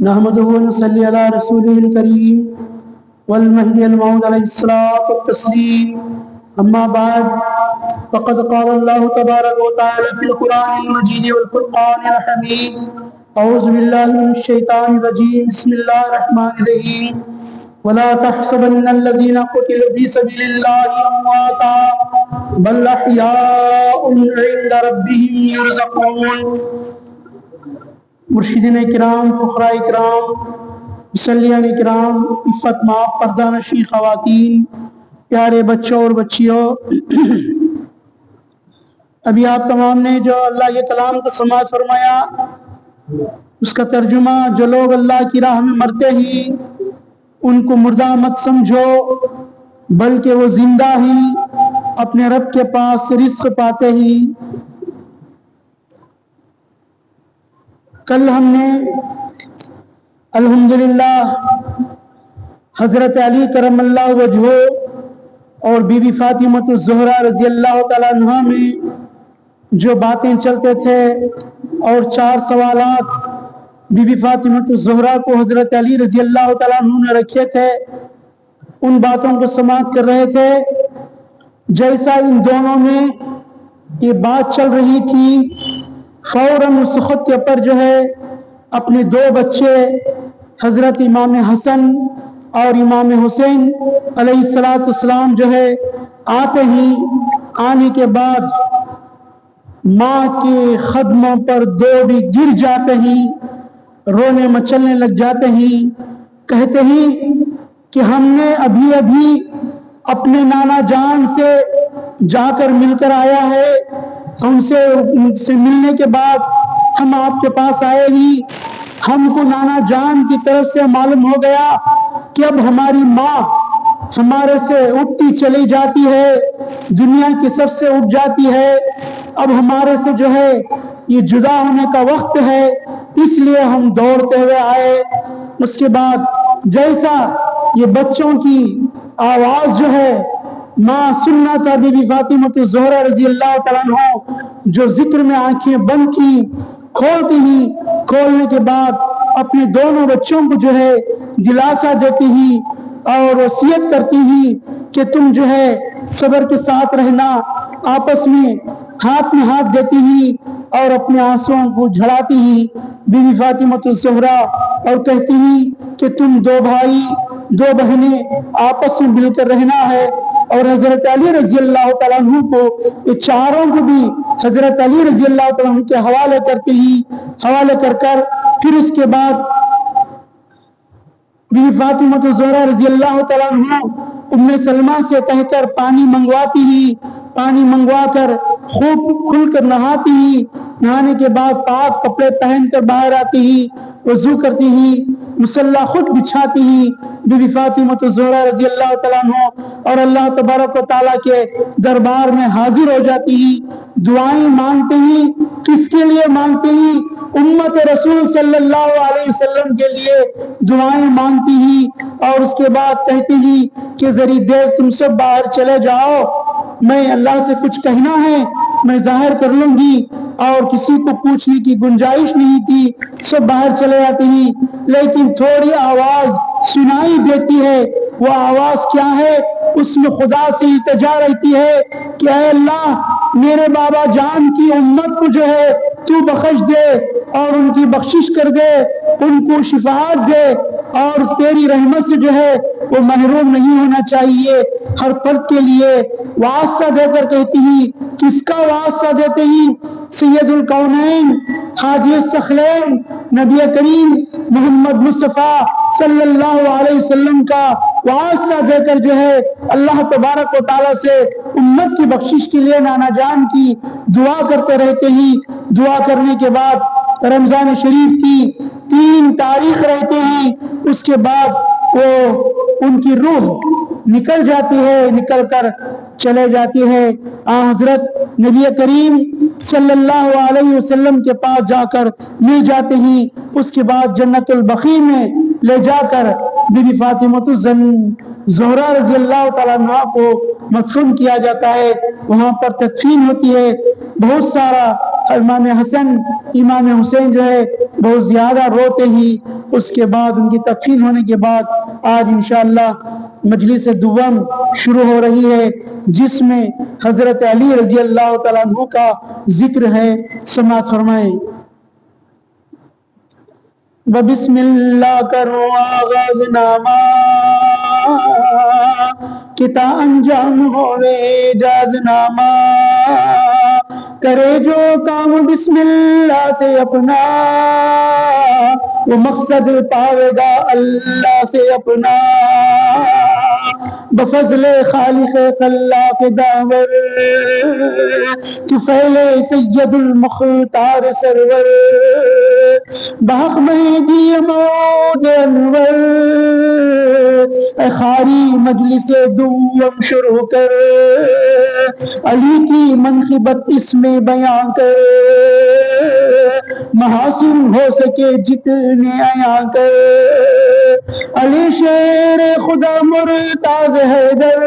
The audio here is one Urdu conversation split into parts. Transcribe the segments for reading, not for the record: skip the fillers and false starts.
نحمده ونصلي على رسوله الكريم والمهدي الموعود عليه الصلاة والتسليم. أما بعد فقد قال الله تبارك وتعالى في القرآن المجيد والفرقان الحميد: أعوذ بالله من الشيطان الرجيم. بسم الله الرحمن الرحيم. ولا تحسبن الذين قتلوا في سبيل الله أمواتا بل أحياء عند ربهم يرزقون. مرشدین کرام، فقراء کرام، مسلیان کرام، عفت ماں پردہ نشین خواتین، پیارے بچوں اور بچیوں، ابھی آپ تمام نے جو اللہ کے کلام کو سماعت فرمایا، اس کا ترجمہ: جو لوگ اللہ کی راہ میں مرتے ہی ان کو مردہ مت سمجھو، بلکہ وہ زندہ ہی اپنے رب کے پاس سے رزق پاتے ہی. کل ہم نے الحمدللہ حضرت علی کرم اللہ وجہہ اور بی بی فاطمۃ الزہرا رضی اللہ تعالیٰ عنہا میں جو باتیں چلتے تھے اور 4 سوالات بی بی فاطمۃ الزہرا کو حضرت علی رضی اللہ تعالیٰ عنہ نے رکھے تھے، ان باتوں کو سماعت کر رہے تھے. جیسا ان دونوں میں یہ بات چل رہی تھی، فوراً اس خطے پر جو ہے اپنے 2 بچے حضرت امام حسن اور امام حسین علیہ السلام جو ہے آنے کے بعد ماں کے قدموں پر دوڑ گر جاتے ہی، رونے مچلنے لگ جاتے ہی، کہتے ہی کہ ہم نے ابھی اپنے نانا جان سے جا کر مل کر آیا ہے، ان سے ملنے کے بعد ہم آپ کے پاس آئے ہی ہم کو نانا جان کی طرف سے معلوم ہو گیا کہ اب ہماری ماں ہمارے سے اٹھتی چلی جاتی ہے، دنیا کی سب سے اٹھ جاتی ہے، اب ہمارے سے جو ہے یہ جدا ہونے کا وقت ہے، اس لیے ہم دوڑتے ہوئے آئے. اس کے بعد جیسا یہ بچوں کی آواز جو ہے ماں سننا تھا، بی بی فاطمۃ الزہرا رضی اللہ تعالیٰ عنہ جو ذکر میں آنکھیں بند کی، کھولتی ہی، کھولنے کے بعد اپنے دونوں بچوں کو جو ہے دلاسا دیتی ہی اور وصیت کرتی ہی کہ تم جو ہے صبر کے ساتھ رہنا، آپس میں ہاتھ دیتی ہی اور اپنے آنسوؤں کو جھڑاتی ہی بی بی فاطمۃ الزہرا اور کہتی ہی کہ تم 2 بھائی 2 بہنیں آپس میں مل کر رہنا ہے. اور حضرت علی رضی اللہ تعالیٰ عنہ کو، یہ چاروں کو بھی حضرت علی رضی اللہ تعالیٰ عنہ کے حوالے کر پھر اس کے بعد بی بی فاطمۃ الزہرا رضی اللہ تعالیٰ عنہ ام سلمہ سے کہہ کر پانی منگواتی ہی، پانی منگوا کر خوب کھل کر نہاتی ہی، نہانے کے بعد پاک کپڑے پہن کر باہر آتی ہی، وضو کرتی ہی، مصلی خود بچھاتی ہی بی بی فاطمۃ الزہرا رضی اللہ تعالیٰ عنہ اور اللہ تبارک و تعالیٰ کے دربار میں حاضر ہو جاتی ہی، دعائیں مانگتے ہی. کس کے لیے مانگتے ہی؟ امت رسول صلی اللہ علیہ وسلم کے لیے دعائیں مانگتی ہی. اور اس کے بعد کہتی ہی کہ ذری دیر تم سب باہر چلے جاؤ، میں اللہ سے کچھ کہنا ہے میں ظاہر کر لوں گی. اور کسی کو پوچھنے کی گنجائش نہیں تھی، سب باہر چلے جاتے ہی. لیکن تھوڑی آواز سنائی دیتی ہے، وہ آواز کیا ہے؟ اس میں خدا سے التجا رہتی ہے کہ اے اللہ میرے بابا جان کی امت کو جو ہے تو بخش دے اور ان کی بخشش کر دے، ان کو شفاعت دے، اور تیری رحمت سے جو ہے وہ محروم نہیں ہونا چاہیے. ہر فرد کے لیے واسطہ دے کر کہتی ہی، کس کا واسطہ دیتے ہی؟ سید الکونین حاجی الثقلین نبی کریم محمد مصطفیٰ صلی اللہ علیہ وسلم کا واسطہ دے کر جو ہے اللہ تبارک و تعالیٰ سے امت کی بخشش کے لیے نانا جان کی دعا کرتے رہتے ہی. دعا کرنے کے بعد رمضان شریف کی 3 تاریخ رہتے ہی اس کے بعد وہ ان کی روح نکل جاتی ہے، نکل کر چلے جاتی ہے. حضرت نبی کریم صلی اللہ علیہ وسلم کے پاس جا کر مل جاتے ہی. اس کے بعد جنت البقیع میں لے جا کر بی بی فاطمۃ الزہرا رضی اللہ تعالیٰ عنہ کو مدفون کیا جاتا ہے. وہاں پر تدفین ہوتی ہے. بہت سارا امام حسن امام حسین جو ہے بہت زیادہ روتے ہی اس کے بعد ان کی تدفین ہونے کے بعد آج انشاءاللہ مجلس دوم شروع ہو رہی ہے، جس میں حضرت علی رضی اللہ تعالیٰ عنہ کا ذکر ہے۔ سماعت فرمائیں۔ بسم اللہ کرو آغاز نامہ، کتا انجام ہوئے اجاز نامہ، کرے جو کام بسم اللہ سے اپنا، وہ مقصد پاوے گا اللہ سے اپنا، بفضل خالق خلاق داور، طفیل سید المختار سرور، بحق مہدی مود انور، اے خاری مجلس دوم شروع کر، علی کی منقبت اس میں بیان کر، محاسن ہو سکے جتنے عیاں کر، علی شیر خدا مرتاز حیدر،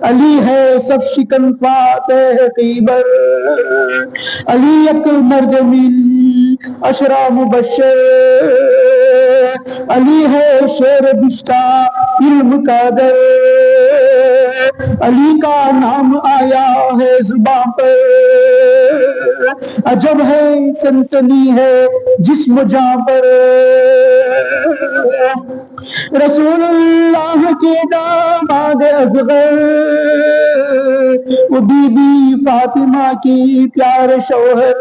علی ہے سب شکن فاتح خیبر، علی یک مرد من اشرا مبشر، علی ہے شیر بشتا علم کا در، علی کا نام آیا ہے زبان پر، عجب ہے سنسنی ہے جسم و جاں پر، رسول اللہ کے داماد اصغر، وہ بی بی فاطمہ کی پیار شوہر،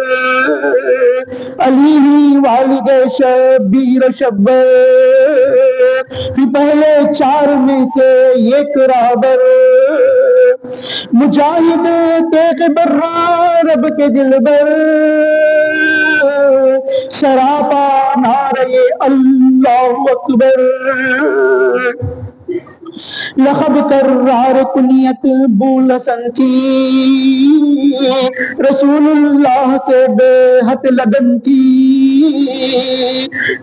علی ہی والد شبیر شبر، پہلے چار میں سے ایک رابر، مجاہد تیغ برا رب کے دل بر، سراپا نعرہ اللہ اکبر، لقب کرار کنیت بولسن تھی، رسول اللہ سے بے حد لگن تھی،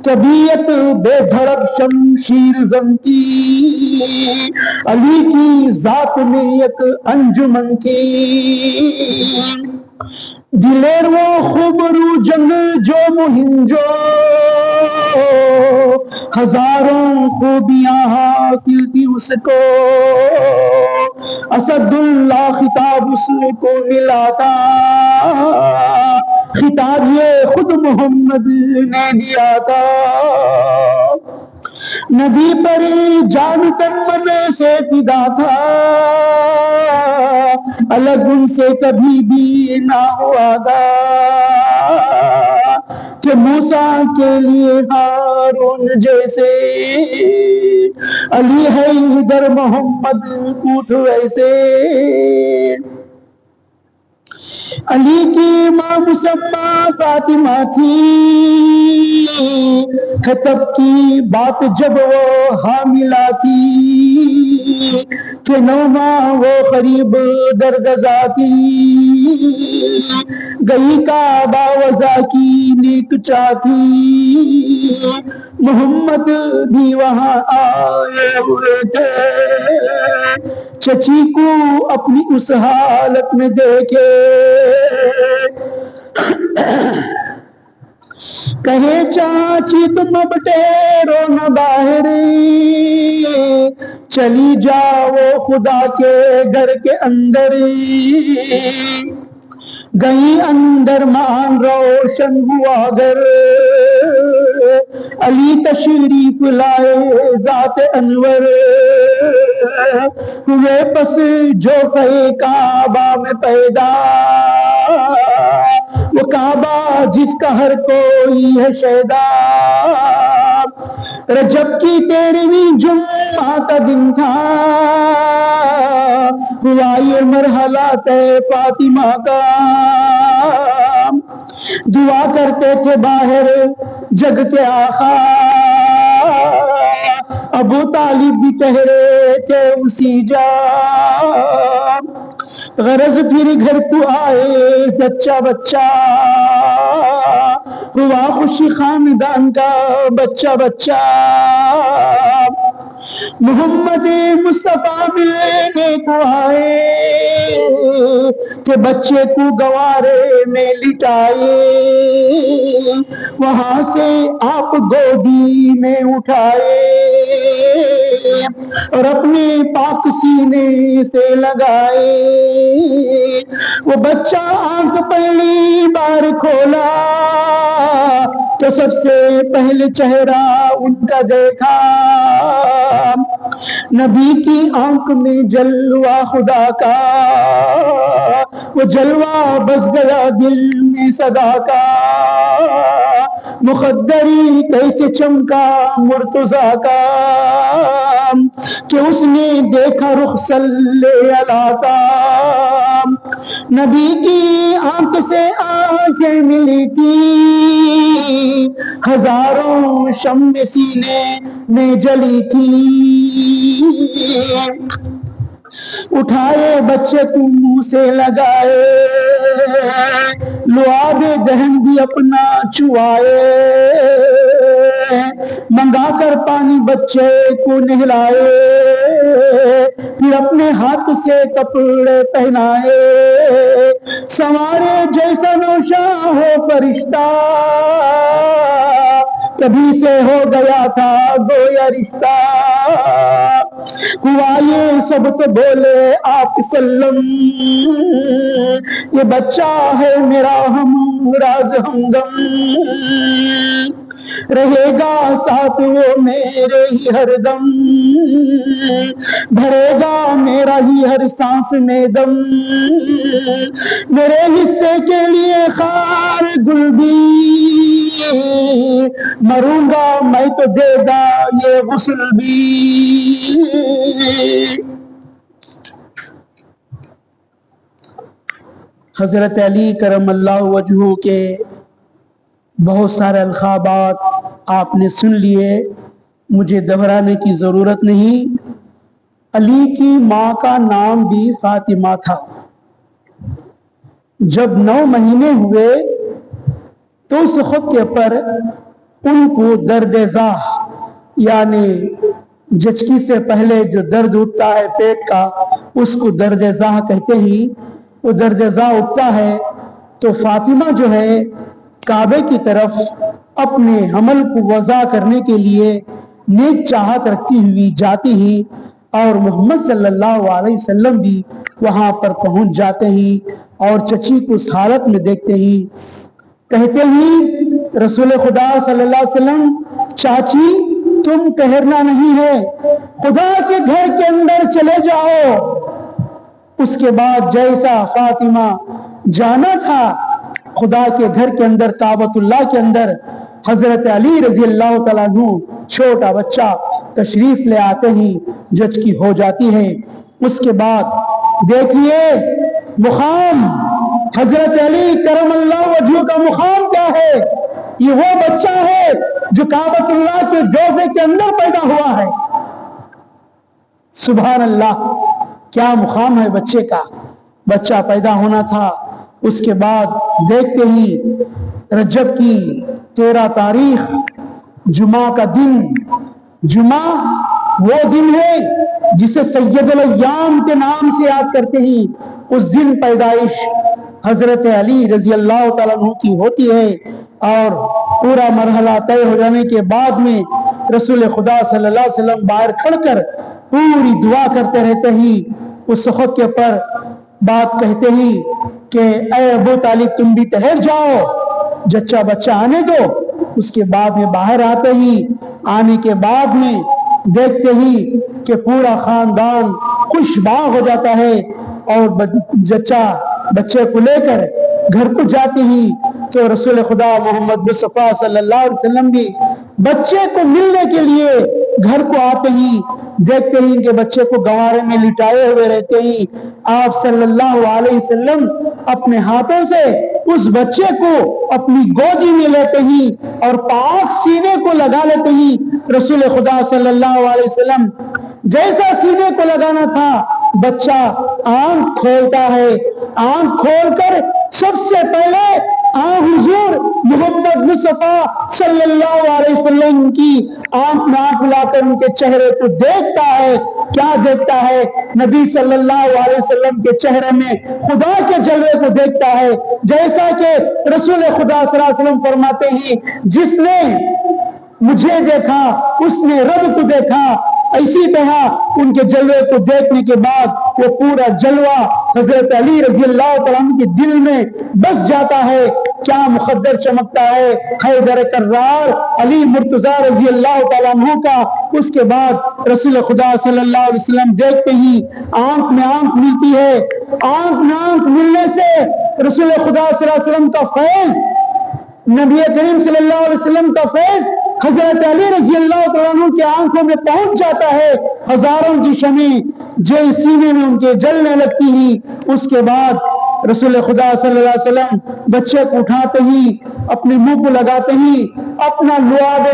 طبیعت بے دھڑک شمشیر زن تھی، علی کی ذات میں ایک انجمن تھی، دلیر وہ خوبرو جنگ جو مہم جو، ہزاروں خوبیاں حاصل تھی اس کو، اسد اللہ خطاب اس کو ملا تھا، خطاب یہ خود محمد نے دیا تھا، نبی پر جان تن من سے فدا تھا، الگ ان سے کبھی بھی نہ ہوا تھا، کہ موسیٰ کے لیے ہارون جیسے، علی ہے ادھر محمد پوت ویسے، علی کی ماں مسمہ فاطمہ تھی، خطب کی بات جب وہ حاملہ تھی، کہ 9 ماہ وہ قریب دردزا تھی، گئی کعبہ وضع کی نیک چاہتی، محمد بھی وہاں آئے ہوئے تھے، چچی کو اپنی اس حالت میں دیکھے، کہے چاچی تم اب ٹھہرو نہ باہر، چلی جاؤ خدا کے گھر کے اندر، گئی اندر مان روشن ہوا گھر، علی تشریف لائے ذات انور، ہوئے پس جو فے کعبہ میں پیدا، وہ کعبہ جس کا ہر کوئی ہے شیدا، رجب کی 13ویں جمعہ کا دن تھا، ہوا یہ مرحلہ طے فاطمہ کا، دعا کرتے تھے باہر جگ کے آقا، ابو طالب بھی ٹھہرے تھے اسی جا، غرض پھر گھر کو آئے سچا بچہ، ہوا خوشی خاندان کا بچہ بچہ، محمد مصطفیٰ ملنے کو آئے کہ بچے کو گوارے میں لٹائے، وہاں سے آپ گودی میں اٹھائے اور اپنے پاک سینے سے لگائے۔ وہ بچہ آنکھ پہلی بار کھولا تو سب سے پہلے چہرہ ان کا دیکھا، نبی کی آنکھ میں جلوہ خدا کا، وہ جلوہ بس گیا دل میں صدا کا، مخدری کیسے چمکا مرتضیٰ کا کہ اس نے دیکھا رخ صلی اللہ کا۔ نبی کی آنکھ سے آنکھیں ملی تھی، ہزاروں شمع سینے میں جلی تھی، اٹھائے بچے کو منہ سے لگائے، لعاب دہن بھی اپنا چوائے، منگا کر پانی بچے کو نہلائے، پھر اپنے ہاتھ سے کپڑے پہنائے، سنوارے جیسا نوشا ہو فرشتہ، کبھی سے ہو گیا تھا گویا رشتہ، ہوا یہ سب تو بولے آپ سلم، یہ بچہ ہے میرا ہم راز ہمدم، رہے گا ساتھ وہ میرے ہی ہر دم، بھرے گا میرا ہی ہر سانس میں دم، میرے حصے کے لیے خار گل بھی، مروں گا میں تو دے گا یہ غسل بھی۔ حضرت علی کرم اللہ وجہہ کے بہت سارے القابات آپ نے سن لیے، مجھے دہرانے کی ضرورت نہیں۔ علی کی ماں کا نام بھی فاطمہ تھا۔ جب 9 مہینے ہوئے تو اس خطے پر ان کو درد ذاہ یعنی جچکی سے پہلے جو درد اٹھتا ہے پیٹ کا اس کو درد ذاہ کہتے ہیں، وہ درد ذاہ اٹھتا ہے تو فاطمہ جو ہے کعبے کی طرف اپنے حمل کو وضع کرنے کے لیے نیک چاہت رکھتی ہوئی جاتی ہی اور محمد صلی اللہ علیہ وسلم بھی وہاں پر پہنچ جاتے ہی اور چچی کو اس حالت میں دیکھتے ہی کہتے ہی رسول خدا صلی اللہ علیہ وسلم چاچی تم ٹھہرنا نہیں ہے، خدا کے گھر کے اندر چلے جاؤ۔ اس کے بعد جیسا فاطمہ جانا تھا خدا کے گھر کے اندر کعبۃ اللہ کے اندر حضرت علی رضی اللہ تعالیٰ عنہ چھوٹا بچہ تشریف لے آتے ہی جچکی ہو جاتی ہے۔ اس کے بعد دیکھیے مقام حضرت علی کرم اللہ وجہہ کا مقام کیا ہے، یہ وہ بچہ ہے جو کعبۃ اللہ کے جوفے کے اندر پیدا ہوا ہے۔ سبحان اللہ، کیا مقام ہے بچے کا، بچہ پیدا ہونا تھا۔ اس کے بعد دیکھتے ہی رجب کی 13 تاریخ جمعہ کا دن، جمعہ وہ دن ہے جسے سید الایام کے نام سے یاد کرتے ہیں، اس دن پیدائش حضرت علی رضی اللہ تعالیٰ عنہ کی ہوتی ہے اور پورا مرحلہ طے ہو جانے کے بعد میں رسول خدا صلی اللہ علیہ وسلم باہر کھڑ کر پوری دعا کرتے رہتے ہی اس وقت کے پر بات کہتے ہی کہ اے ابو طالب تم بھی ٹھہر جاؤ، جچہ بچہ آنے دو۔ اس کے بعد میں باہر آتے ہی آنے کے بعد میں دیکھتے ہی کہ پورا خاندان خوش باغ ہو جاتا ہے اور جچہ بچے کو لے کر گھر کو جاتے ہی تو رسول خدا محمد مصطفیٰ صلی اللہ علیہ وسلم بھی بچے کو ملنے کے لیے گھر کو آتے ہی دیکھتے ہی کہ بچے کو گوارے میں لٹائے ہوئے رہتے ہی آپ صلی اللہ علیہ وسلم اپنے ہاتھوں سے اس بچے کو اپنی گودی میں لیتے ہی اور پاک سینے کو لگا لیتے ہی رسول خدا صلی اللہ علیہ وسلم جیسا سینے کو لگانا تھا بچہ آنکھ کھولتا ہے، آنکھ کھول کر سب سے پہلے حضور محمد مصطفیٰ صلی اللہ علیہ وسلم کی آنکھ میں آنکھ ملا کر ان کے چہرے کو دیکھتا ہے. کیا دیکھتا ہے؟ نبی صلی اللہ علیہ وسلم کے چہرے میں خدا کے جلوے کو دیکھتا ہے. جیسا کہ رسول خدا صلی اللہ علیہ وسلم فرماتے ہیں جس نے مجھے دیکھا اس نے رب کو دیکھا. اسی طرح ان کے جلوے کو دیکھنے کے بعد وہ پورا جلوہ حضرت علی رضی اللہ تعالیٰ عنہ کے دل میں بس جاتا ہے. کیا مقدر چمکتا ہے حیدر کرار علی مرتضیٰ رضی اللہ تعالیٰ عنہ کا. اس کے بعد رسول خدا صلی اللہ علیہ وسلم دیکھتے ہی آنکھ میں آنکھ ملتی ہے. آنکھ میں آنکھ ملنے سے رسول خدا صلی اللہ علیہ وسلم کا فیض، نبی کریم صلی اللہ علیہ وسلم کا فیض حضرت علی رضی اللہ تعالیٰ عنہ کی آنکھوں میں پہنچ جاتا ہے. ہزاروں کی شمعیں جو سینے میں ان کے جلنے لگتی ہیں. اس کے بعد رسول خدا صلی اللہ علیہ وسلم بچے کو اٹھاتے ہی اپنے منہ کو لگاتے ہی اپنا لعاب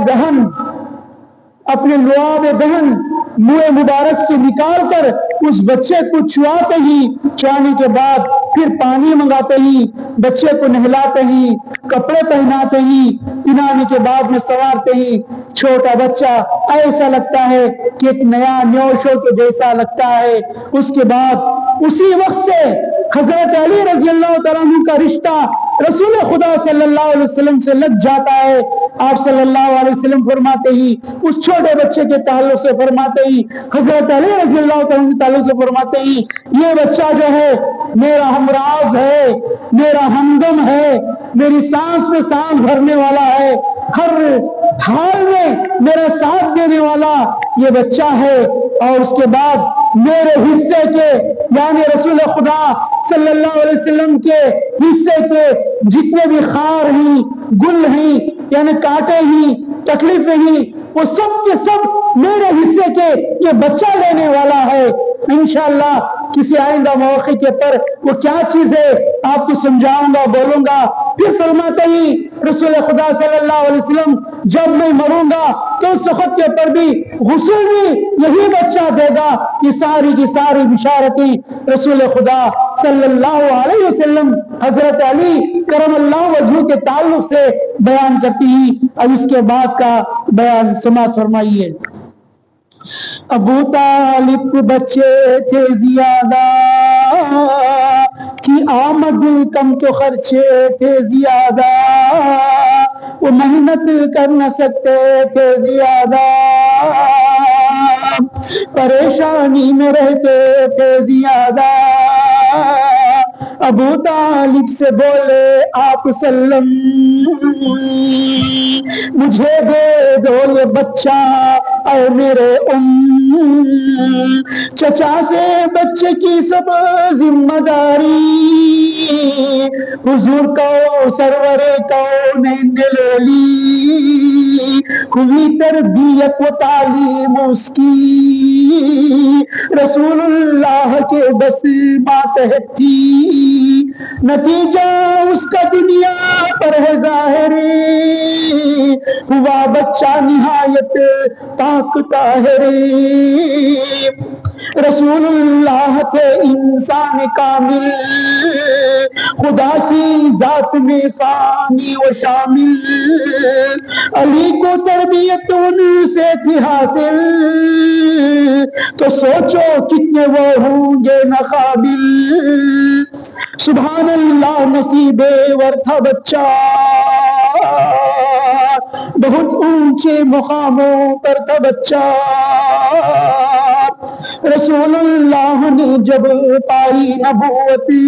دہن منہ مبارک سے نکال کر اس بچے کو چواتے ہی، چوانے کے بعد پھر پانی منگاتے ہی، بچے کو نہلاتے ہی، کپڑے پہناتے ہی، پہنانے کے بعد میں سوارتے ہی. چھوٹا بچہ ایسا لگتا ہے کہ ایک نیا نیوشو کے جیسا لگتا ہے. اس کے بعد اسی وقت سے حضرت علی رضی اللہ تعالیٰ عنہ کا رشتہ رسول خدا صلی اللہ علیہ وسلم سے لگ جاتا ہے. آپ صلی اللہ علیہ وسلم فرماتے ہی اس چھوٹے بچے کے تعلق سے فرماتے ہی حضرت علی رضی اللہ تعالیٰ عنہ کے تعلق سے فرماتے ہی یہ بچہ جو ہے میرا ہمراز ہے، میرا ہمدم ہے، میری سانس میں سانس بھرنے والا ہے، ہر حال میں میرا ساتھ دینے والا یہ بچہ ہے. اور اس کے بعد میرے حصے کے یعنی رسول خدا صلی اللہ علیہ وسلم کے حصے کے جتنے بھی خار ہیں، گل ہیں، یعنی کانٹے ہیں، تکلیفیں ہیں، وہ سب کے سب میرے حصے کے یہ بچہ لینے والا ہے. انشاءاللہ کسی آئندہ موقع کے پر وہ کیا چیز ہے آپ کو سمجھاؤں گا، بولوں گا. پھر فرماتے ہی رسول خدا صلی اللہ علیہ وسلم جب میں مروں گا تو اس وقت کے پر بھی غسل بھی یہی بچہ دے گا. یہ ساری کی ساری بشارتیں رسول خدا صلی اللہ علیہ وسلم حضرت علی کرم اللہ وجہہ کے تعلق سے بیان کرتی ہی. اب اس کے بعد کا بیان سماعت فرمائیے. ابو طالب کے بچے تھے زیادہ کی آمد کم تو خرچے تھے زیادہ، وہ محنت کر نہ سکتے تھے زیادہ، پریشانی میں رہتے تھے زیادہ. ابو طالب سے بولے آپ سلم مجھے دے دو یہ بچہ اے میرے چچا سے بچے کی سب ذمہ داری حضور کو سرور کونین نے لے لی، ہوئی تربیت و تعلیم اس کی رسول اللہ کے بس ماتحت تھی، نتیجہ اس کا دنیا پر ہے ظاہری، ہوا بچہ نہایت پاک طاہری. رسول اللہ تھے انسان کامل، خدا کی ذات میں فانی و شامل، علی کو تربیت ان سے تھی حاصل، تو سوچو کتنے وہ ہوں گے ناقابل. سبحان اللہ نصیب ور تھا بچہ، بہت اونچے مقاموں پر تھا بچہ. رسول اللہ نے جب پائی نبوتی،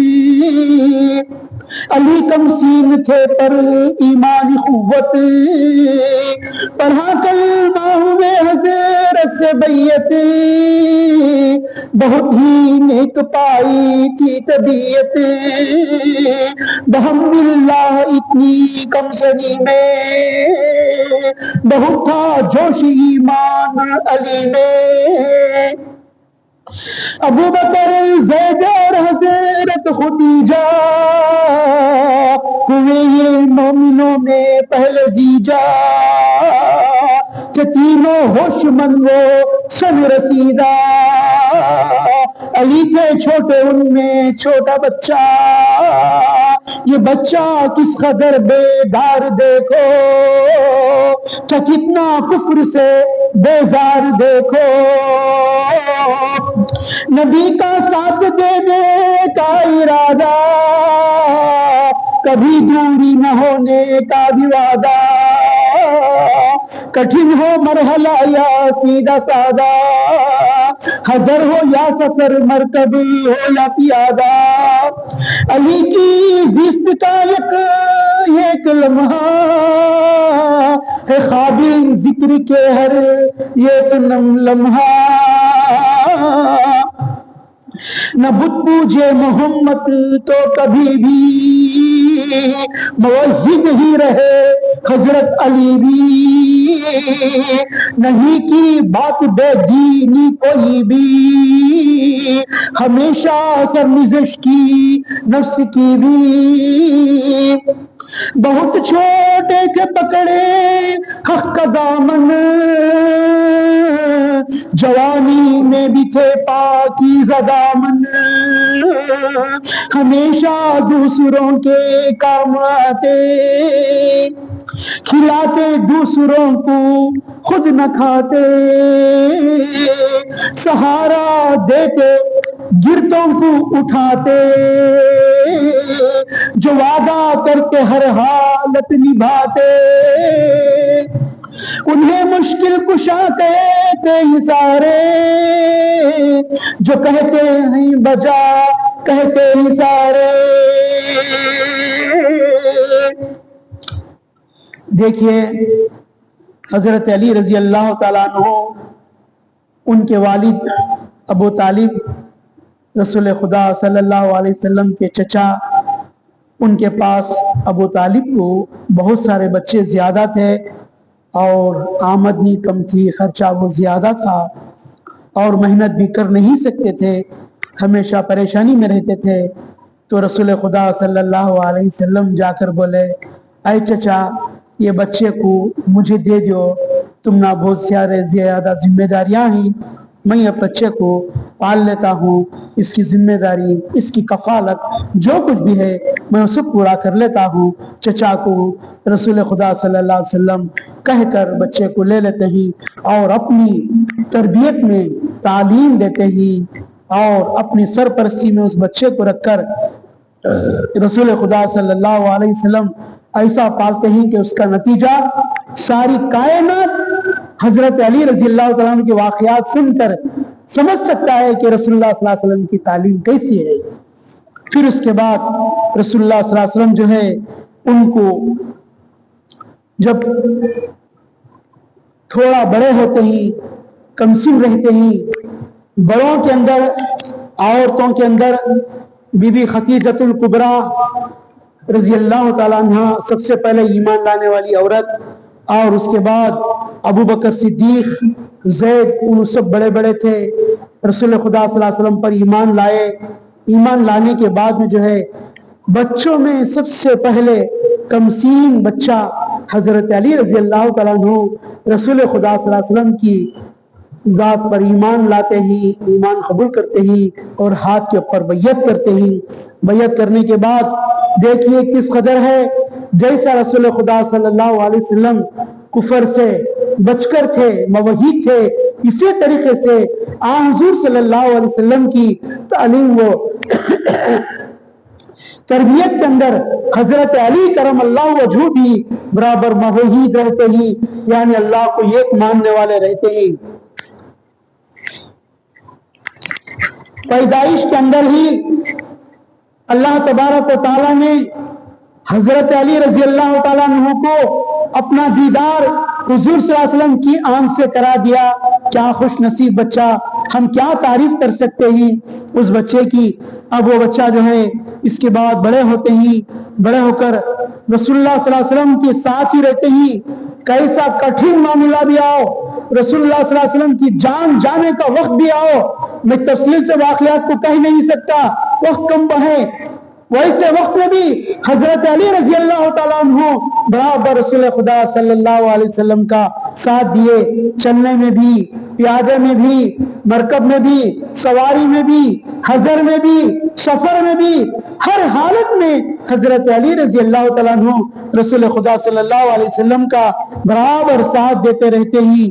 علی کم سین تھے پر ایمان قوت، پڑھا کلمہ ہوئے حضرت سے بیعت، بہت ہی نیک پائی تھی طبیعت. بحمداللہ اتنی کم سنی میں بہت تھا جوش ایمان علی میں. ابو بکر زید اور حضرت خدیجہ ہوئے یہ مومنوں میں پہلے زیجا، کہ تینوں ہوش مند وہ سن رسیدہ، علی تھے چھوٹے ان میں چھوٹا بچہ، یہ بچہ کس قدر بیدار دیکھو، کہ کتنا کفر سے بیزار دیکھو، نبی کا ساتھ دینے کا ارادہ، کبھی دوری نہ ہونے کا بھی وعدہ، کٹھن ہو مرحلہ یا سیدھا سادہ، حضر ہو یا سفر مرکب ہو یا پیادہ، علی کی زیست کا ایک لمحہ ہے قابل ذکر کے ہر ایک لمحہ، نہ بت پوجے محمد تو کبھی بھی موحد ہی رہے حضرت علی بھی، نہیں کی بات بے دینی کوئی بھی، ہمیشہ سرنزش کی نفس کی بھی، بہت چھوٹے تھے پکڑے حق کا دامن، جوانی میں بھی تھے پاکیزہ دامن، ہمیشہ دوسروں کے کام آتے، کھلاتے دوسروں کو خود نہ کھاتے، سہارا دیتے گرتوں کو اٹھاتے، جو وعدہ کرتے ہر حالت نبھاتے، انہیں مشکل کشا کہتے ہی سارے، جو کہتے ہیں بجا کہتے ہی سارے۔ دیکھیے حضرت علی رضی اللہ تعالیٰ عنہ، ان کے والد ابو طالب رسول خدا صلی اللہ علیہ وسلم کے چچا، ان کے پاس ابو طالب کو بہت سارے بچے زیادہ تھے اور آمدنی کم تھی، خرچہ وہ زیادہ تھا اور محنت بھی کر نہیں سکتے تھے، ہمیشہ پریشانی میں رہتے تھے۔ تو رسول خدا صلی اللہ علیہ وسلم جا کر بولے، اے چچا یہ بچے کو مجھے دے دو، تم نہ بہت سارے زیادہ ذمہ داریاں ہیں، میں یہ بچے کو پال لیتا ہوں، اس کی ذمہ داری، اس کی کفالت جو کچھ بھی ہے میں اسے پورا کر لیتا ہوں۔ چچا کو رسول خدا صلی اللہ علیہ وسلم کہہ کر بچے کو لے لیتے ہیں اور اپنی تربیت میں تعلیم دیتے ہیں اور اپنی سرپرستی میں اس بچے کو رکھ کر رسول خدا صلی اللہ علیہ وسلم ایسا پالتے ہیں کہ اس کا نتیجہ ساری کائنات حضرت علی رضی اللہ تعالیٰ عنہ کے واقعات سن کر سمجھ سکتا ہے کہ رسول اللہ صلی اللہ علیہ وسلم کی تعلیم کیسی ہے۔ پھر اس کے بعد رسول اللہ صلی اللہ علیہ وسلم جو ہے ان کو جب تھوڑا بڑے ہوتے ہی کمسن رہتے ہی، بڑوں کے اندر عورتوں کے اندر بی بی خدیجۃ الکبریٰ رضی اللہ تعالیٰ عنہ سب سے پہلے ایمان لانے والی عورت، اور اس کے بعد ابو بکر صدیق، زید، ان سب بڑے بڑے تھے، رسول خدا صلی اللہ علیہ وسلم پر ایمان لائے۔ ایمان لانے کے بعد میں جو ہے بچوں میں سب سے پہلے کمسین بچہ حضرت علی رضی اللہ تعالیٰ عنہ رسول خدا صلی اللہ علیہ وسلم کی ذات پر ایمان لاتے ہی، ایمان قبول کرتے ہی اور ہاتھ کے اوپر بیعت کرتے ہی۔ بیعت کرنے کے بعد دیکھیے کس قدر ہے، جیسا رسول خدا صلی اللہ علیہ وسلم کفر سے بچ کر تھے، موحد تھے، اسی طریقے سے حضور صلی اللہ علیہ وسلم کی تعلیم و تربیت کے اندر حضرت علی کرم اللہ وجہہ بھی برابر موحد رہتے ہی، یعنی اللہ کو ایک ماننے والے رہتے ہی۔ پیدائش کے اندر ہی اللہ تبارک و تعالیٰ نے حضرت علی رضی اللہ تعالیٰ عنہ کو اپنا دیدار حضور صلی اللہ علیہ وسلم کی آنکھ سے کرا دیا۔ کیا خوش نصیب بچہ، ہم کیا تعریف کر سکتے ہیں اس بچے کی۔ اب وہ بچہ جو ہے اس کے بعد بڑے ہوتے ہی، بڑے ہو کر رسول اللہ صلی اللہ علیہ وسلم کے ساتھ ہی رہتے ہی، کیسا کٹھن معاملہ بھی آؤ، رسول اللہ صلی اللہ علیہ وسلم کی جان جانے کا وقت بھی آؤ، میں تفصیل سے واقعات کو کہہ نہیں سکتا، وقت کم ہے، ویسے وقت میں بھی حضرت علی رضی اللہ تعالیٰ عنہ برابر رسول خدا صلی اللہ علیہ وسلم کا ساتھ دیے، چلنے میں بھی، پیادے میں بھی، مرکب میں بھی، سواری میں بھی، حضر میں بھی، سفر میں بھی، ہر حالت میں حضرت علی رضی اللہ تعالیٰ عنہ رسول خدا صلی اللہ علیہ وسلم کا برابر ساتھ دیتے رہتے ہی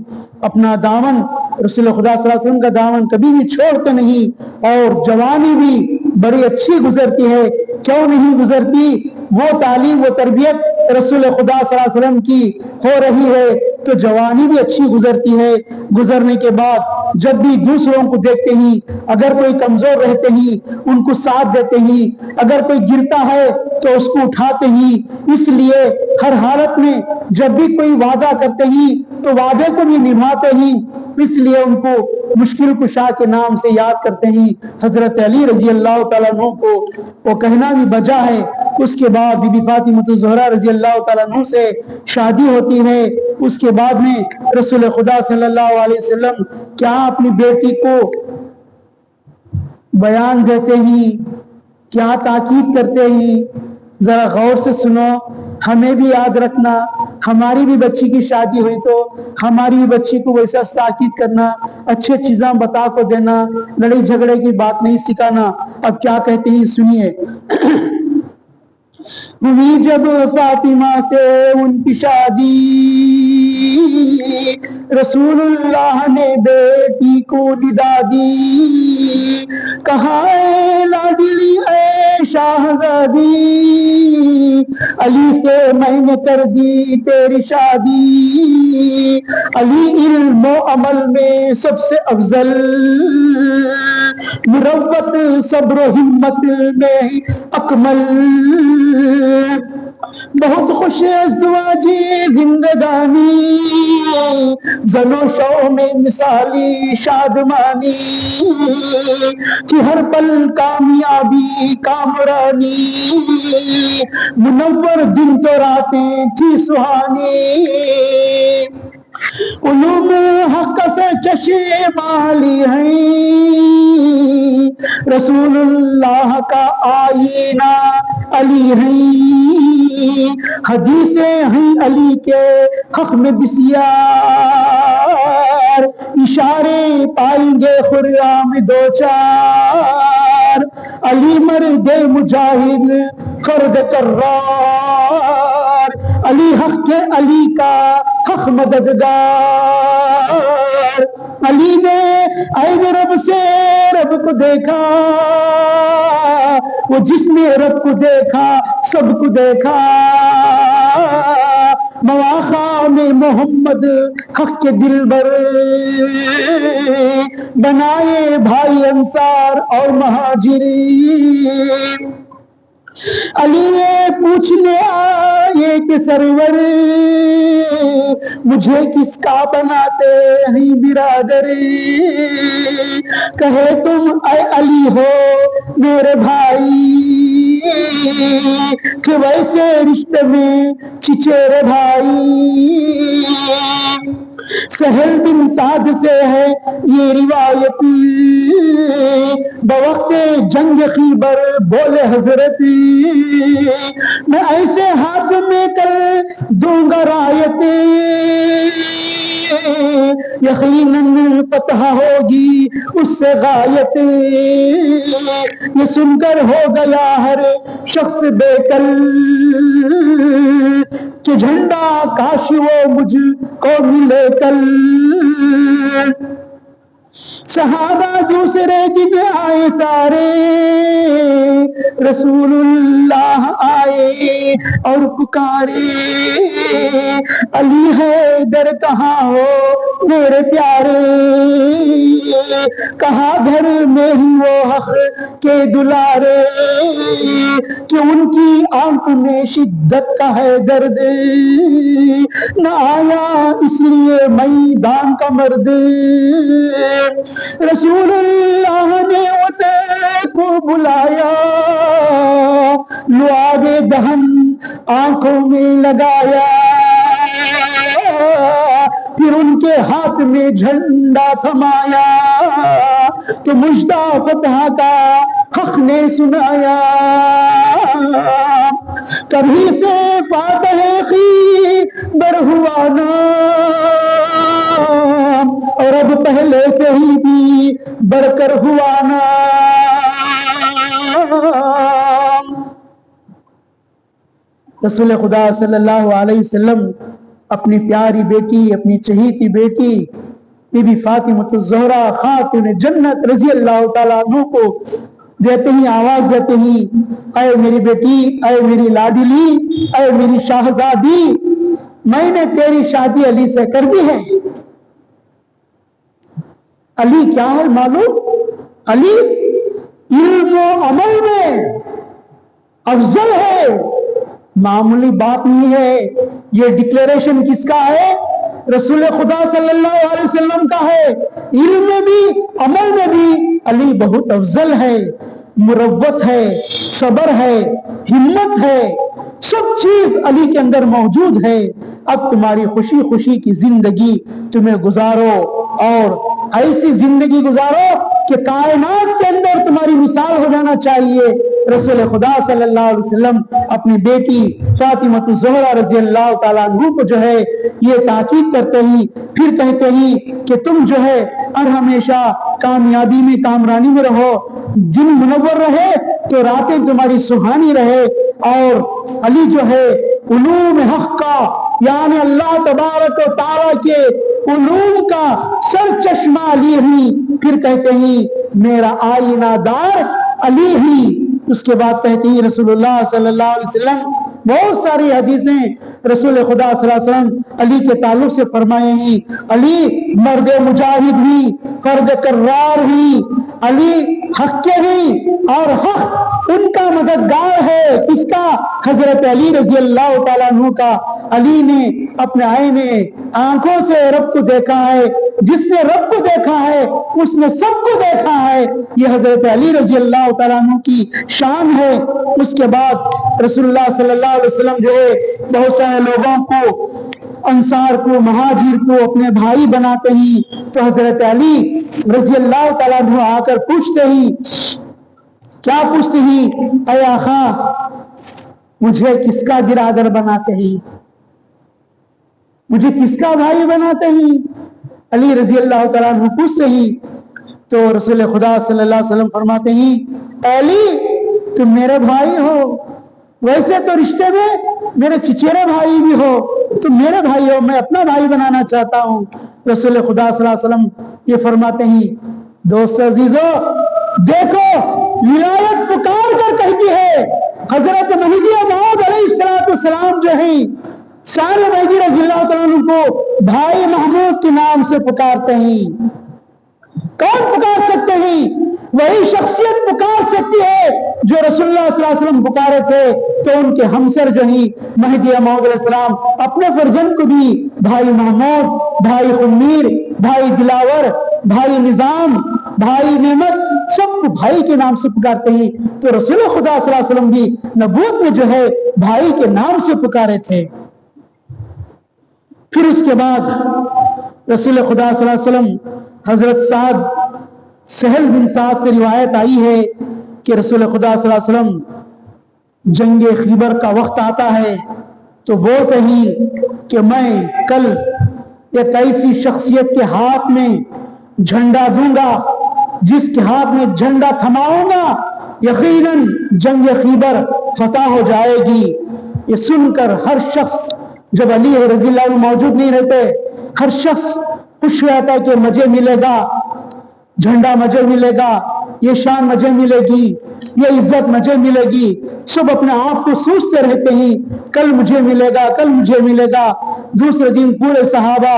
اپنا دامن رسول خدا صلی اللہ علیہ وسلم کا دامن کبھی بھی چھوڑتے نہیں، اور جوانی بھی بڑی اچھی گزرتی ہے۔ کیوں نہیں گزرتی؟ وہ تعلیم و تربیت رسول خدا صلی اللہ علیہ وسلم کی ہو رہی ہے تو جوانی بھی اچھی گزرتی ہے۔ گزرنے کے بعد جب بھی دوسروں کو دیکھتے ہی اگر کوئی کمزور رہتے ہی ان کو ساتھ دیتے ہی، اگر کوئی گرتا ہے تو اس کو اٹھاتے ہی، اس لیے ہر حالت میں جب بھی کوئی وعدہ کرتے ہی تو وعدے کو بھی نبھاتے ہی، اس لیے ان کو مشکل کشا کے نام سے یاد کرتے ہی حضرت علی رضی اللہ تعالیٰ عنہ کو وہ کہنا بھی بجا ہے۔ اس کے بعد بی بی فاطمہ الزہرا رضی اللہ تعالیٰ عنہ سے شادی ہوتی ہے۔ اس کے بعد میں رسول خدا صلی اللہ علیہ وسلم کیا اپنی بیٹی کو بیان دیتے ہی، کیا تاکید کرتے ہی، ذرا غور سے سنو، ہمیں بھی یاد رکھنا، ہماری بھی بچی کی شادی ہوئی تو ہماری بھی بچی کو ویسا تاکید کرنا، اچھے چیزاں بتا کو دینا، لڑائی جھگڑے کی بات نہیں سکھانا۔ اب کیا کہتے ہیں سنیے۔ ہوئی جب فاطمہ سے ان کی شادی، رسول اللہ نے بیٹی کو ندا دی، کہا اے لاڈلی اے شاہزادی، علی سے میں نے کر دی تیری شادی، علی علم و عمل میں سب سے افضل، مروت صبر و ہمت میں اکمل، بہت خوش ازدواجی زندگانی، زن و شو میں مثالی شادمانی، کہ ہر پل کامیابی کامرانی، منور دن تو راتیں تھی سہانی، علوم حق سے چشمالی ہیں، رسول اللہ کا آئینہ علی ہیں، حدیثیں ہیں علی کے حق میں بسیار، اشارے پائیں گے خرام دو چار، علی مرد مجاہد فرد کرار، علی حق کے علی کا حق مددگار، علی نے عین رب سے رب کو دیکھا، وہ جس نے رب کو دیکھا سب کو دیکھا، مواخا میں محمد حق کے دلبر، بنائے بھائی انصار اور مہاجرین، علی یہ پوچھنے آئے کہ سرور، مجھے کس کا بناتے ہیں برادر، کہے تم اے علی ہو میرے بھائی، کہ ویسے رشتے میں چچیرے بھائی، سہل بن سعد سے ہے یہ روایت، بوقت جنگ خیبر بولے حضرت، میں ایسے ہاتھ میں کر دوں گا رایت، یقیناً فتح ہوگی اس سے غایت، یہ سن کر ہو گیا ہر شخص بے کل، کہ جھنڈا کاش وہ مجھ کو ملے کل، صحابہ دوسرے دن آئے سارے، رسول اللہ آئے اور پکارے، علی حیدر کہاں ہو میرے پیارے، کہا گھر میں ہی وہ حق کے دلارے، کہ ان کی آنکھ میں شدت کا ہے درد، نہ آیا اس لیے میدان کا مرد، رسول اللہ نے انہیں کو بلایا، لعاب دہن آنکھوں میں لگایا، پھر ان کے ہاتھ میں جھنڈا تھمایا، تو مجدہ فتح کا حق نے سنایا، کبھی سے فاتح خیبر ہوا نام، اور اب پہلے سے ہی بھی بڑھ کر ہوا نام، رسول خدا صلی اللہ علیہ وسلم اپنی پیاری بیٹی، اپنی چہیتی بیٹی بی بی فاطمۃ الزہرا خاتون جنت رضی اللہ تعالیٰ عنہ کو دیتے ہی آواز دیتے ہی، اے میری بیٹی، اے میری لاڈلی، اے میری شاہزادی، میں نے تیری شادی علی سے کر دی ہے۔ علی کیا ہے معلوم؟ علی علم و عمل میں افضل ہے، معمولی بات نہیں ہے۔ یہ ڈکلیریشن کس کا ہے؟ رسول خدا صلی اللہ علیہ وسلم کا ہے۔ علم میں بھی عمل میں بھی علی بہت افضل ہے، مروت ہے، صبر ہے، ہمت ہے، سب چیز علی کے اندر موجود ہے۔ اب تمہاری خوشی خوشی کی زندگی تمہیں گزارو، اور ایسی زندگی گزارو کہ کائنات کے اندر تمہاری مثال ہو جانا چاہیے۔ رسول خدا صلی اللہ علیہ وسلم اپنی بیٹی فاطمۃ الزہرا رضی اللہ تعالیٰ عنہ کو جو ہے یہ تاکید کرتے ہی پھر کہتے ہی کہ تم جو ہے اور ہمیشہ کامیابی میں، کامرانی میں رہو، دن منور رہے تو راتیں تمہاری سہانی رہے۔ اور علی جو ہے علوم حق کا، یعنی اللہ تبارک و تعالیٰ کے علوم کا سر چشمہ علی ہی، پھر کہتے ہی میرا آئینہ دار علی ہی۔ اس کے بعد کہتے ہیں رسول اللہ صلی اللہ علیہ وسلم بہت ساری حدیثیں رسول خدا صلی اللہ علیہ وسلم علی کے تعلق سے فرمائے ہیں۔ علی مرد مجاہد ہی، فرد کرار ہی، علی حق کے ہی، اور حق ان کا مددگار ہے۔ کس کا؟ حضرت علی رضی اللہ تعالیٰ عنہ کا۔ علی نے اپنے آنکھوں سے رب کو دیکھا ہے، جس نے رب کو دیکھا ہے اس نے سب کو دیکھا ہے۔ یہ حضرت علی رضی اللہ تعالیٰ عنہ کی شان ہے۔ اس کے بعد رسول اللہ صلی اللہ علیہ وسلم جو ہے بہت سارے لوگوں کو، انصار کو، مہاجر کو اپنے بھائی بناتے ہی، تو حضرت علی رضی اللہ تعالیٰ عنہ آ کر پوچھتے ہی، کیا پوچھتے ہی؟ اے آقا، مجھے کس کا برادر بناتے ہی؟ مجھے کس کا بھائی بناتے ہی؟ علی رضی اللہ تعالیٰ عنہ پوچھتے ہی تو رسول خدا صلی اللہ علیہ وسلم فرماتے ہی، علی تم میرے بھائی ہو، ویسے تو رشتے میں میرے چچیرے بھائی بھی ہو، تم میرے بھائی ہو، میں اپنا بھائی بنانا چاہتا ہوں۔ رسول خدا صلی اللہ علیہ وسلم یہ فرماتے ہی، دوست عزیزو دیکھو، ولایت پکار کر کہتی ہے۔ حضرت مہدی موعود علیہ السلام جو ہیں سارے مہدی رضی اللہ تعالیٰ عنہ کو بھائی محمود کے نام سے پکارتے ہیں۔ کون پکار سکتے ہیں؟ وہی شخصیت پکار سکتی ہے جو رسول اللہ صلی اللہ علیہ وسلم پکارے تھے۔ تو ان کے ہمسر جو ہیں مہدی موعود علیہ السلام اپنے فرزند کو بھی بھائی محمود، بھائی خمیر، بھائی دلاور، بھائی نظام، بھائی نعمت، سب کو بھائی کے نام سے پکارتے ہیں۔ تو رسول خدا صلی اللہ علیہ وسلم بھی نبوت میں جو ہے بھائی کے نام سے پکارے تھے۔ پھر اس کے بعد رسول خدا صلی اللہ علیہ وسلم حضرت سہل بن سعد سے روایت آئی ہے کہ رسول خدا صلی اللہ علیہ وسلم جنگ خیبر کا وقت آتا ہے تو بولتے ہی کہ میں کل ایک ایسی شخصیت کے ہاتھ میں جھنڈا دوں گا، جس کے ہاتھ میں جھنڈا تھماؤں گا یقیناً جنگ خیبر فتح ہو جائے گی۔ یہ سن کر ہر شخص، جب علی رضی اللہ عنہ موجود نہیں رہتے، ہر شخص خوش رہتا ہے کہ مجھے ملے گا جھنڈا، مجھے ملے گا یہ شان، مجھے ملے گی یہ عزت، مجھے ملے گی۔ سب اپنے آپ کو سوچتے رہتے ہیں کل مجھے ملے گا، کل مجھے ملے گا۔ دوسرے دن پورے صحابہ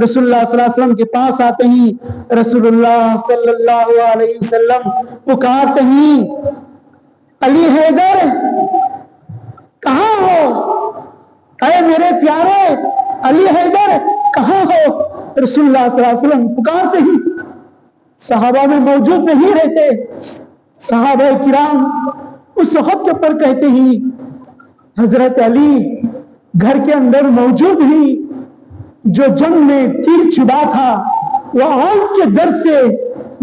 رسول اللہ صلی اللہ علیہ وسلم کے پاس آتے ہیں، رسول اللہ صلی اللہ علیہ وسلم پکارتے ہیں، علی حیدر کہاں ہو؟ اے میرے پیارے علی حیدر کہاں ہو؟ رسول اللہ صلی اللہ علیہ وسلم پکارتے ہی صحابہ میں موجود نہیں رہتے۔ صحابہ کرام اس وقت کے پر کہتے ہی حضرت علی گھر کے اندر موجود ہی، جو جنگ میں تیر چبا تھا وہ آنکھ کے درد سے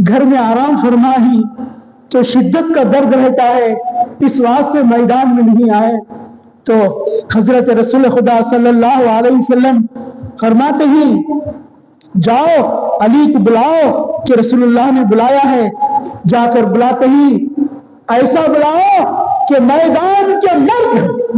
گھر میں آرام فرما ہی، تو شدت کا درد رہتا ہے اس واسطے میدان میں نہیں آئے۔ تو حضرت رسول خدا صلی اللہ علیہ وسلم فرماتے ہی جاؤ علی کو بلاؤ کہ رسول اللہ نے بلایا ہے۔ جا کر بلاتے ہی ایسا بلاؤ کہ میدان کے مرد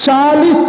40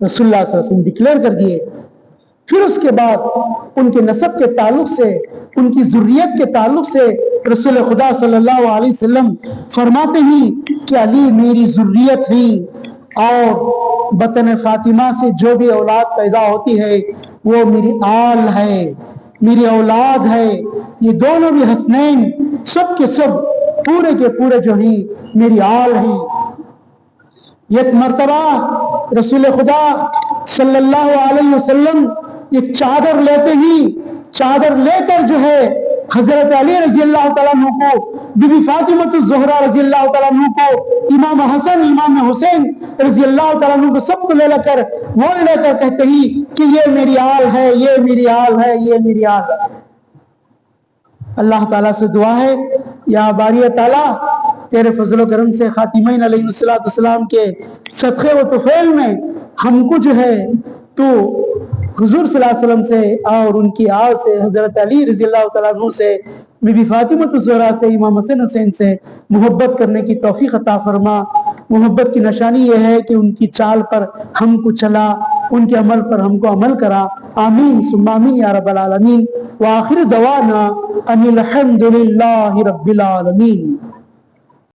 رسول اللہ صلی اللہ علیہ وسلم ڈکلیئر کر دیے۔ پھر اس کے بعد ان کے نسب کے تعلق سے، ان کی ذریت کے تعلق سے رسول خدا صلی اللہ علیہ وسلم فرماتے ہیں کہ علی میری ذریت ہیں، اور بطن فاطمہ سے جو بھی اولاد پیدا ہوتی ہے وہ میری آل ہے، میری اولاد ہے۔ یہ دونوں بھی حسنین سب کے سب پورے کے پورے جو ہیں میری آل ہیں۔ ایک مرتبہ رسول خدا صلی اللہ علیہ وسلم ایک چادر لیتے ہی، چادر لے کر جو ہے حضرت علی رضی اللہ تعالیٰ عنہ کو، بی بی فاطمہ الزہرا رضی اللہ تعالیٰ عنہ کو، امام حسن امام حسین رضی اللہ تعالیٰ عنہ کو سب کو لے کر وہ لے کر کہتے ہی کہ یہ میری آل ہے، یہ میری آل ہے، یہ میری آل ہے۔ اللہ تعالیٰ سے دعا ہے یا باری تعالیٰ تیرے فضل و کرم سے خاتمین علیہ السلام کے صدقے و طفیل میں ہم کو جو ہے تو حضور صلی اللہ علیہ وسلم سے اور ان کی آل سے، حضرت علی رضی اللہ تعالیٰ عنہ سے، بی بی فاطمہ الزہرا سے، امام حسن حسین سے محبت کرنے کی توفیق عطا فرما۔ محبت کی نشانی یہ ہے کہ ان کی چال پر ہم کو چلا، ان کے عمل پر ہم کو عمل کرا۔ آمین ثم آمین یا رب العالمین۔ وآخر دعوانا ان الحمد للہ رب العالمین۔